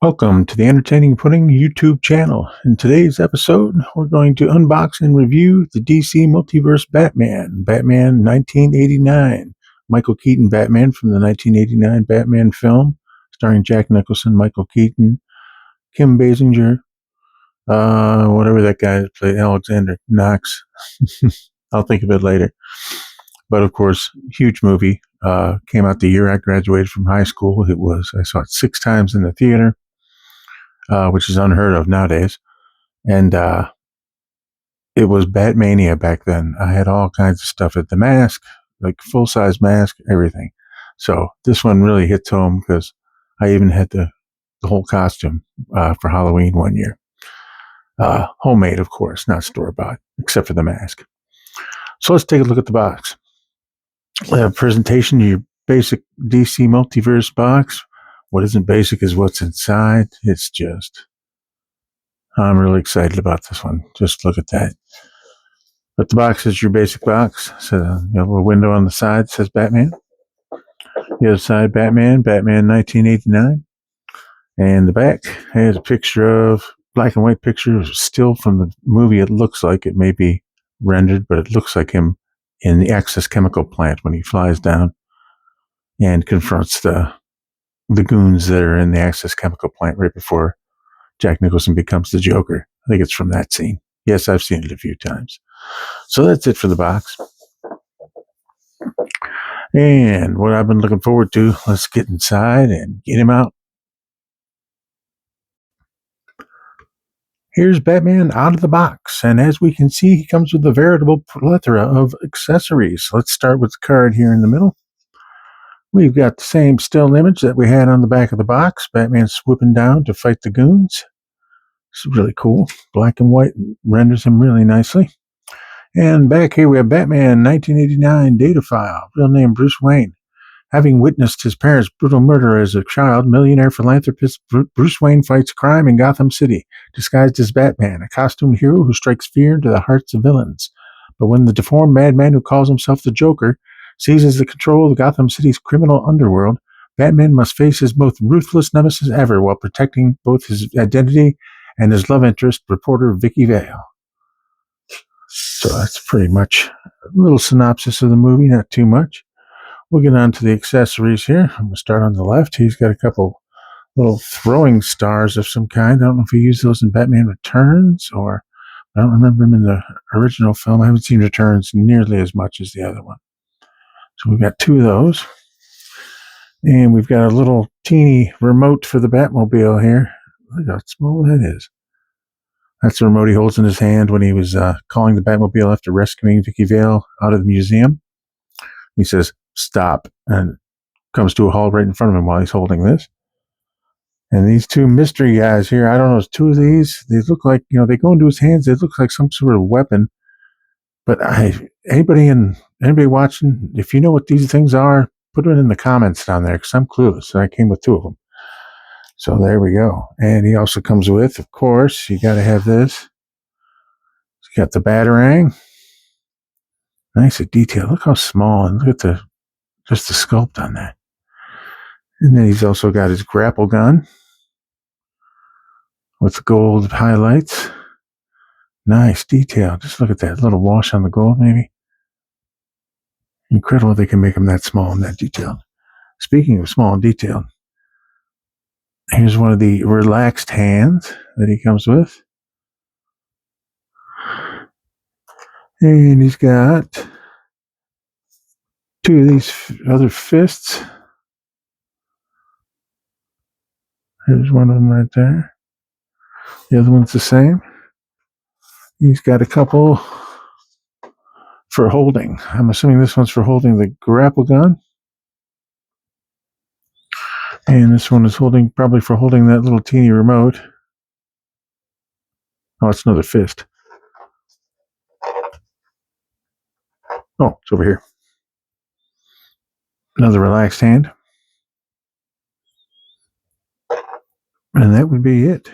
Welcome to the Entertaining Pudding YouTube channel. In today's episode, we're going to unbox and review the DC Multiverse Batman 1989. Michael Keaton Batman from the 1989 Batman film, starring Jack Nicholson, Michael Keaton, Kim Basinger, whatever that guy that played Alexander Knox. I'll think of it later. But of course, huge movie. Came out the year I graduated from high school. I saw it 6 times in the theater. Which is unheard of nowadays. And it was Batmania back then. I had all kinds of stuff at the mask, like full-size mask, everything. So this one really hits home because I even had the whole costume for Halloween one year. Homemade, of course, not store-bought, except for the mask. So let's take a look at the box. Presentation of your basic DC Multiverse box. What isn't basic is what's inside. I'm really excited about this one. Just look at that. But the box is your basic box. So you have a little window on the side that says Batman. The other side, Batman 1989. And the back has a picture of, black and white picture, still from the movie. It looks like it may be rendered, but it looks like him in the Axis chemical plant when he flies down and confronts the goons that are in the Axis chemical plant right before Jack Nicholson becomes the Joker. I think it's from that scene. Yes, I've seen it a few times. So that's it for the box. And what I've been looking forward to, let's get inside and get him out. Here's Batman out of the box. And as we can see, he comes with a veritable plethora of accessories. Let's start with the card here in the middle. We've got the same still image that we had on the back of the box. Batman swooping down to fight the goons. It's really cool. Black and white renders him really nicely. And back here we have Batman 1989 data file. Real name Bruce Wayne. Having witnessed his parents' brutal murder as a child, millionaire philanthropist Bruce Wayne fights crime in Gotham City, disguised as Batman, a costumed hero who strikes fear into the hearts of villains. But when the deformed madman who calls himself the Joker seizes the control of Gotham City's criminal underworld, Batman must face his most ruthless nemesis ever while protecting both his identity and his love interest, reporter Vicky Vale. So that's pretty much a little synopsis of the movie, not too much. We'll get on to the accessories here. I'm going to start on the left. He's got a couple little throwing stars of some kind. I don't know if he used those in Batman Returns, or I don't remember him in the original film. I haven't seen Returns nearly as much as the other one. So we've got 2 of those. And we've got a little teeny remote for the Batmobile here. Look how small that is. That's the remote he holds in his hand when he was calling the Batmobile after rescuing Vicky Vale out of the museum. He says, "Stop," and comes to a halt right in front of him while he's holding this. And these 2 mystery guys here, I don't know, 2 of these, they look like, they go into his hands, it looks like some sort of weapon. But anybody watching, if you know what these things are, put it in the comments down there, because I'm clueless. I came with 2 of them. So there we go. And he also comes with, of course, you got to have this. He's got the Batarang. Nice detail. Look how small, and look at just the sculpt on that. And then he's also got his grapple gun with gold highlights. Nice detail. Just look at that little wash on the gold, maybe. Incredible they can make them that small and that detailed. Speaking of small and detailed, here's one of the relaxed hands that he comes with. And he's got 2 of these other fists. Here's one of them right there. The other one's the same. He's got a couple for holding. I'm assuming this one's for holding the grapple gun. And this one is probably for holding that little teeny remote. Oh, it's another fist. Oh, it's over here. Another relaxed hand. And that would be it.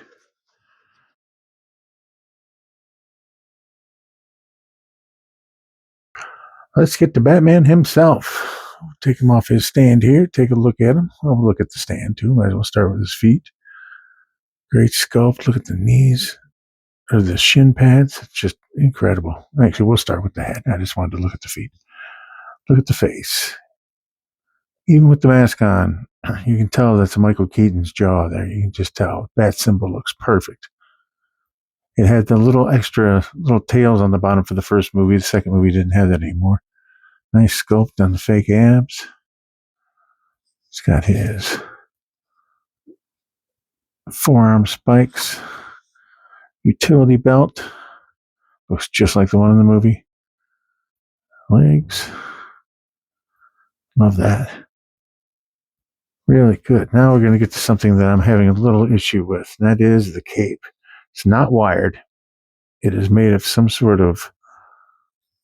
Let's get to Batman himself. Take him off his stand here. Take a look at him. I'll look at the stand too. Might as well start with his feet. Great sculpt. Look at the knees or the shin pads. It's just incredible. Actually, we'll start with the head. I just wanted to look at the feet. Look at the face. Even with the mask on, you can tell that's Michael Keaton's jaw there. You can just tell. That symbol looks perfect. It had the little extra little tails on the bottom for the first movie. The second movie didn't have that anymore. Nice sculpt on the fake abs. He's got his forearm spikes. Utility belt. Looks just like the one in the movie. Legs. Love that. Really good. Now we're going to get to something that I'm having a little issue with, and that is the cape. It's not wired. It is made of some sort of,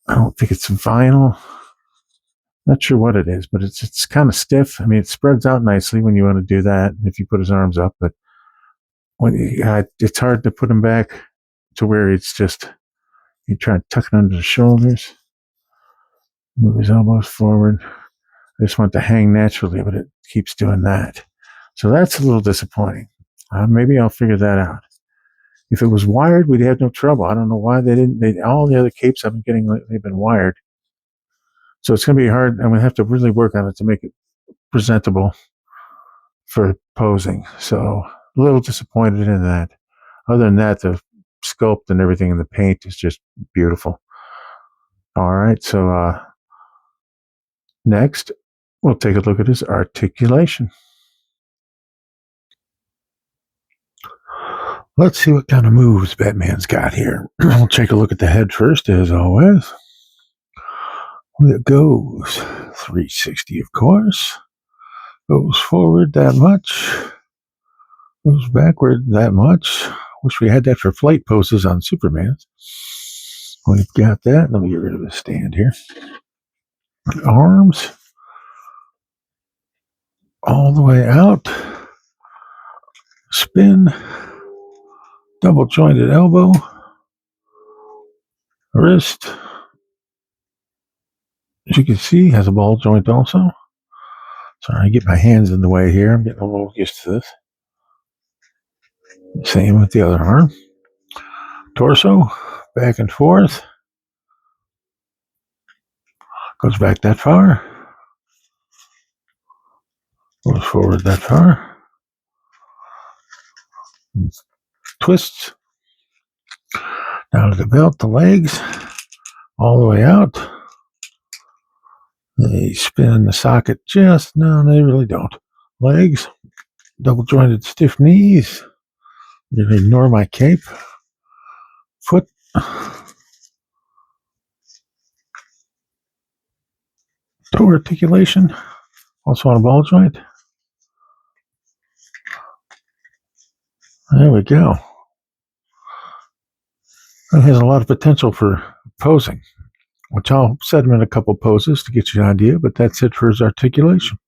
I don't think it's vinyl. Not sure what it is, but it's kind of stiff. I mean, it spreads out nicely when you want to do that, if you put his arms up, but when it's hard to put him back to where it's just, you try to tuck it under the shoulders, move his elbows forward. I just want it to hang naturally, but it keeps doing that. So that's a little disappointing. Maybe I'll figure that out. If it was wired, we'd have no trouble. I don't know why they didn't. All the other capes I've been getting, they've been wired. So it's going to be hard. I'm going to have to really work on it to make it presentable for posing. So a little disappointed in that. Other than that, the sculpt and everything in the paint is just beautiful. All right. So next, we'll take a look at his articulation. Let's see what kind of moves Batman's got here. We'll take a look at the head first, as always. It goes 360, of course. Goes forward that much. Goes backward that much. Wish we had that for flight poses on Superman. We've got that. Let me get rid of the stand here. Arms. All the way out. Spin. Double jointed elbow. Wrist. As you can see, has a ball joint also. Sorry, I get my hands in the way here. I'm getting a little used to this. Same with the other arm. Torso, back and forth. Goes back that far. Goes forward that far. Twists. Down to the belt, the legs. All the way out. They spin in the socket just, no, they really don't. Legs, double jointed stiff knees. I'm going to ignore my cape. Foot. Toe articulation. Also on a ball joint. There we go. That has a lot of potential for posing, which I'll set him in a couple poses to get you an idea, but that's it for his articulation.